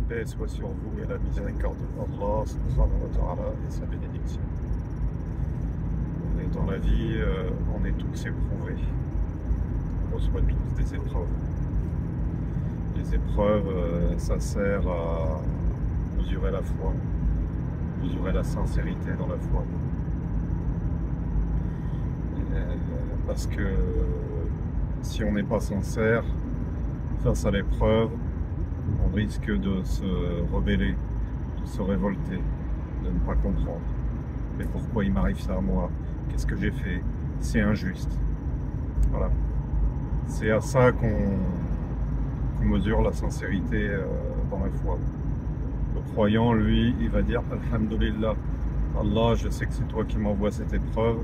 paix soit sur vous et la miséricorde d'Allah subhanahu wa ta'ala et sa bénédiction. Et dans la vie, on est tous éprouvés. On reçoit tous des épreuves. Les épreuves, ça sert à mesurer la foi, mesurer la sincérité dans la foi. Parce que si on n'est pas sincère face à l'épreuve, on risque de se rebeller, de se révolter, de ne pas comprendre. Mais pourquoi il m'arrive ça à moi? Qu'est-ce que j'ai fait? C'est injuste. Voilà. C'est à ça qu'on mesure la sincérité dans la foi. Le croyant, lui, il va dire Alhamdulillah, Allah, je sais que c'est toi qui m'envoies cette épreuve,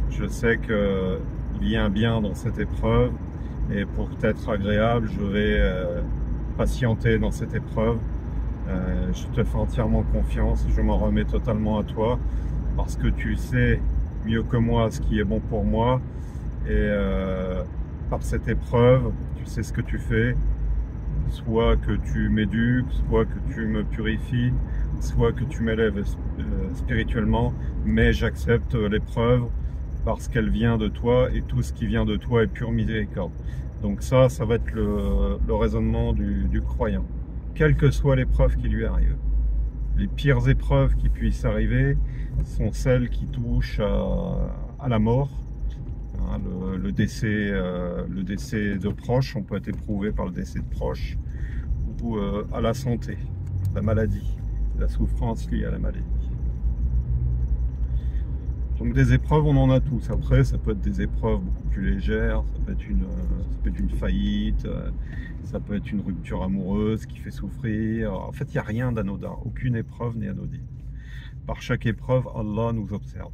je sais qu'il y a un bien dans cette épreuve, et pour être agréable, je vais patienter dans cette épreuve. Je te fais entièrement confiance, je m'en remets totalement à toi, parce que tu sais mieux que moi ce qui est bon pour moi, et par cette épreuve, tu sais ce que tu fais, soit que tu m'éduques, soit que tu me purifies, soit que tu m'élèves spirituellement, mais j'accepte l'épreuve parce qu'elle vient de toi, et tout ce qui vient de toi est pure miséricorde. Donc ça va être le raisonnement du croyant, quelle que soit l'épreuve qui lui arrive. Les pires épreuves qui puissent arriver sont celles qui touchent à la mort, hein, le décès de proches. On peut être éprouvé par le décès de proches, ou à la santé, la maladie, la souffrance liée à la maladie. Donc des épreuves, on en a tous. Après, ça peut être des épreuves beaucoup plus légères, ça peut être une faillite, ça peut être une rupture amoureuse qui fait souffrir. En fait, il n'y a rien d'anodin. Aucune épreuve n'est anodine. Par chaque épreuve, Allah nous observe.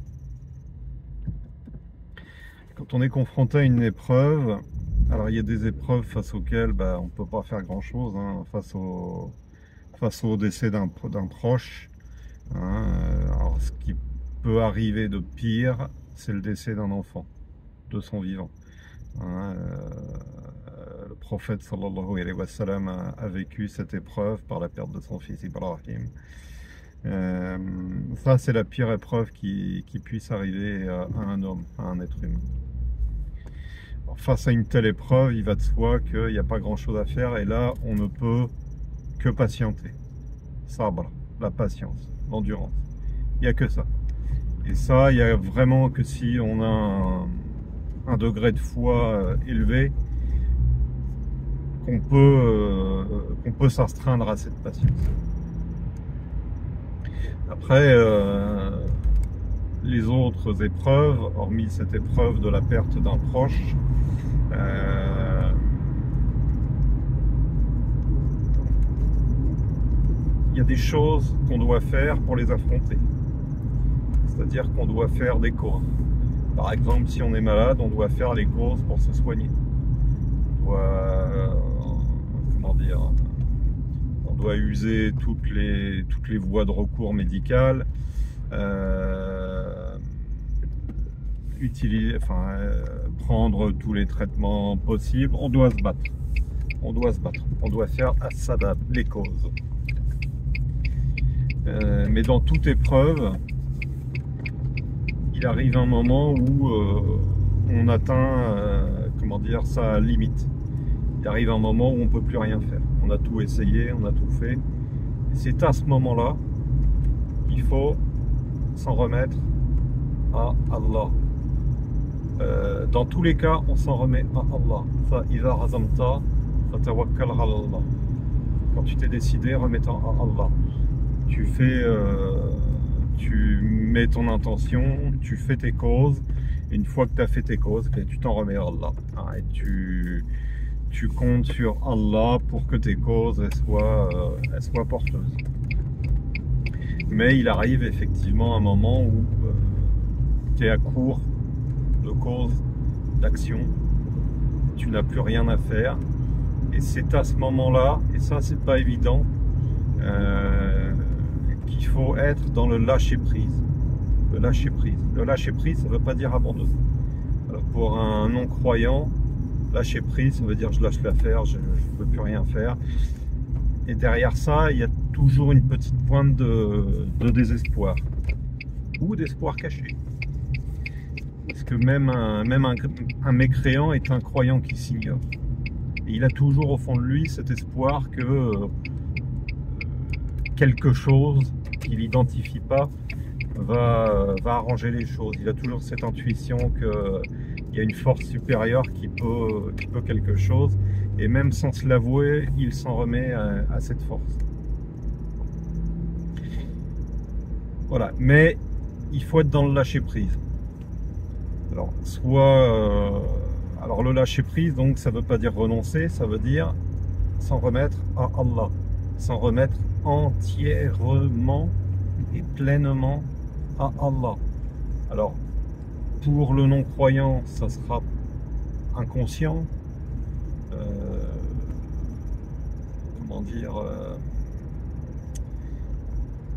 Quand on est confronté à une épreuve, alors il y a des épreuves face auxquelles on ne peut pas faire grand-chose, hein, face au décès d'un proche. Hein, alors ce qui peut arriver de pire, c'est le décès d'un enfant, de son vivant. Hein, le prophète sallallahu alayhi wa sallam a vécu cette épreuve par la perte de son fils Ibrahim. Ça, c'est la pire épreuve qui puisse arriver à un homme, à un être humain. Alors, face à une telle épreuve, il va de soi qu'il n'y a pas grand chose à faire, et là, on ne peut que patienter. Sabr, la patience, l'endurance. Il n'y a que ça. Et ça, il n'y a vraiment que si on a un degré de foi élevé qu'on peut s'astreindre à cette patience. Après, les autres épreuves, hormis cette épreuve de la perte d'un proche, il y a des choses qu'on doit faire pour les affronter. C'est-à-dire qu'on doit faire des causes. Par exemple, si on est malade, on doit faire les causes pour se soigner. On doit user toutes les voies de recours médicales, prendre tous les traitements possibles. On doit se battre. On doit faire as-sabab, les causes. Mais dans toute épreuve, il arrive un moment où on atteint sa limite. Il arrive un moment où on ne peut plus rien faire. On a tout essayé, on a tout fait. C'est à ce moment-là qu'il faut s'en remettre à Allah. Dans tous les cas, on s'en remet à Allah. فَإِذَا عَزَمْتَ فَتَوَكَّلْ عَلَى اللَّهِ. Quand tu t'es décidé, remets-en à Allah. Tu mets ton intention, tu fais tes causes, et une fois que tu as fait tes causes, tu t'en remets à Allah. Hein, et tu comptes sur Allah pour que tes causes soient porteuses. Mais il arrive effectivement un moment où tu es à court de causes, d'actions, tu n'as plus rien à faire, et c'est à ce moment-là, et ça c'est pas évident, qu'il faut être dans le lâcher-prise. Le lâcher-prise. Le lâcher-prise, ça ne veut pas dire abandonner. Alors pour un non-croyant, lâcher-prise, ça veut dire je lâche l'affaire, je ne peux plus rien faire. Et derrière ça, il y a toujours une petite pointe de désespoir ou d'espoir caché. Parce que même un mécréant est un croyant qui s'ignore. Et il a toujours au fond de lui cet espoir que quelque chose qu'il n'identifie pas va arranger les choses. Il a toujours cette intuition qu'il y a une force supérieure qui peut quelque chose. Et même sans se l'avouer, il s'en remet à cette force. Voilà. Mais il faut être dans le lâcher-prise. Alors, alors le lâcher-prise, donc ça ne veut pas dire renoncer, ça veut dire s'en remettre à Allah. S'en remettre entièrement et pleinement à Allah. Alors, pour le non-croyant, ça sera inconscient. Comment dire,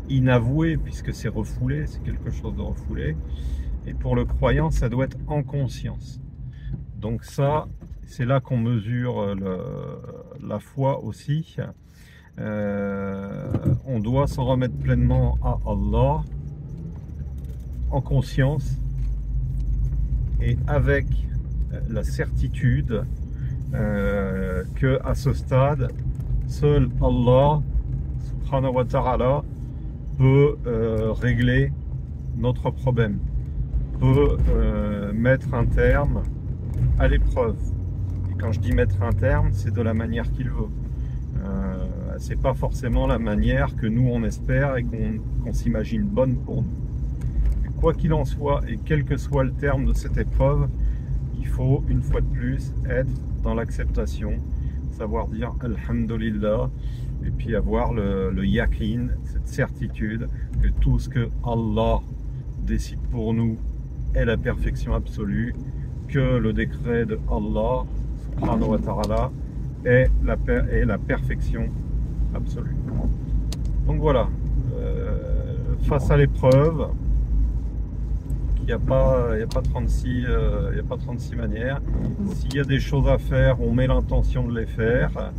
inavoué, puisque c'est refoulé, c'est quelque chose de refoulé. Et pour le croyant, ça doit être en conscience. Donc ça, c'est là qu'on mesure la foi aussi. On doit s'en remettre pleinement à Allah, en conscience, et avec la certitude que à ce stade, seul Allah, subhanahu wa ta'ala, peut régler notre problème, peut mettre un terme à l'épreuve. Et quand je dis mettre un terme, c'est de la manière qu'il veut. C'est pas forcément la manière que nous on espère et qu'on s'imagine bonne pour nous. Et quoi qu'il en soit, et quel que soit le terme de cette épreuve, il faut une fois de plus être dans l'acceptation, savoir dire Alhamdulillah, et puis avoir le yaqin, cette certitude que tout ce que Allah décide pour nous est la perfection absolue, que le décret de Allah subhanahu wa ta'ala est la perfection absolue. Donc voilà, face à l'épreuve, il n'y a pas 36 manières. S'il y a des choses à faire, on met l'intention de les faire,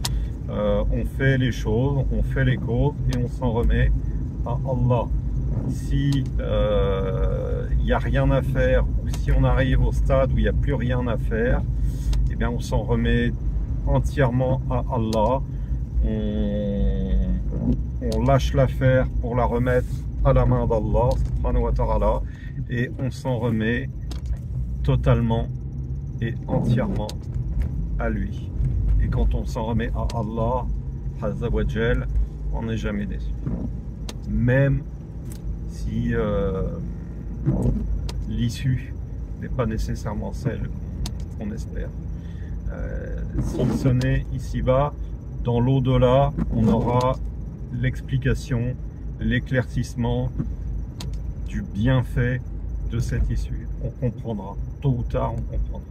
on fait les choses, on fait les causes et on s'en remet à Allah. Si il n'y a rien à faire, ou si on arrive au stade où il n'y a plus rien à faire, eh bien on s'en remet entièrement à Allah. On lâche l'affaire pour la remettre à la main d'Allah subhanahu wa ta'ala, et on s'en remet totalement et entièrement à lui. Et quand on s'en remet à Allah azza wa jal, on n'est jamais déçu, même si l'issue n'est pas nécessairement celle qu'on espère. Si ce n'est ici-bas, dans l'au-delà, on aura l'explication, l'éclaircissement du bienfait de cette issue. On comprendra, tôt ou tard on comprendra.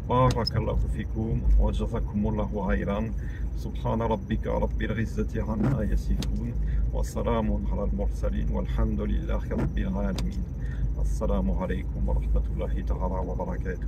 Barakallahu fikum wa jazakumullahu khayran. Subhana rabbika rabbil izzati amma yasifun wa salamun ala al-mursalin walhamdulillahi rabbil alamin. Assalamu alaikum wa rahmatullahi ta'ala wa barakatuh.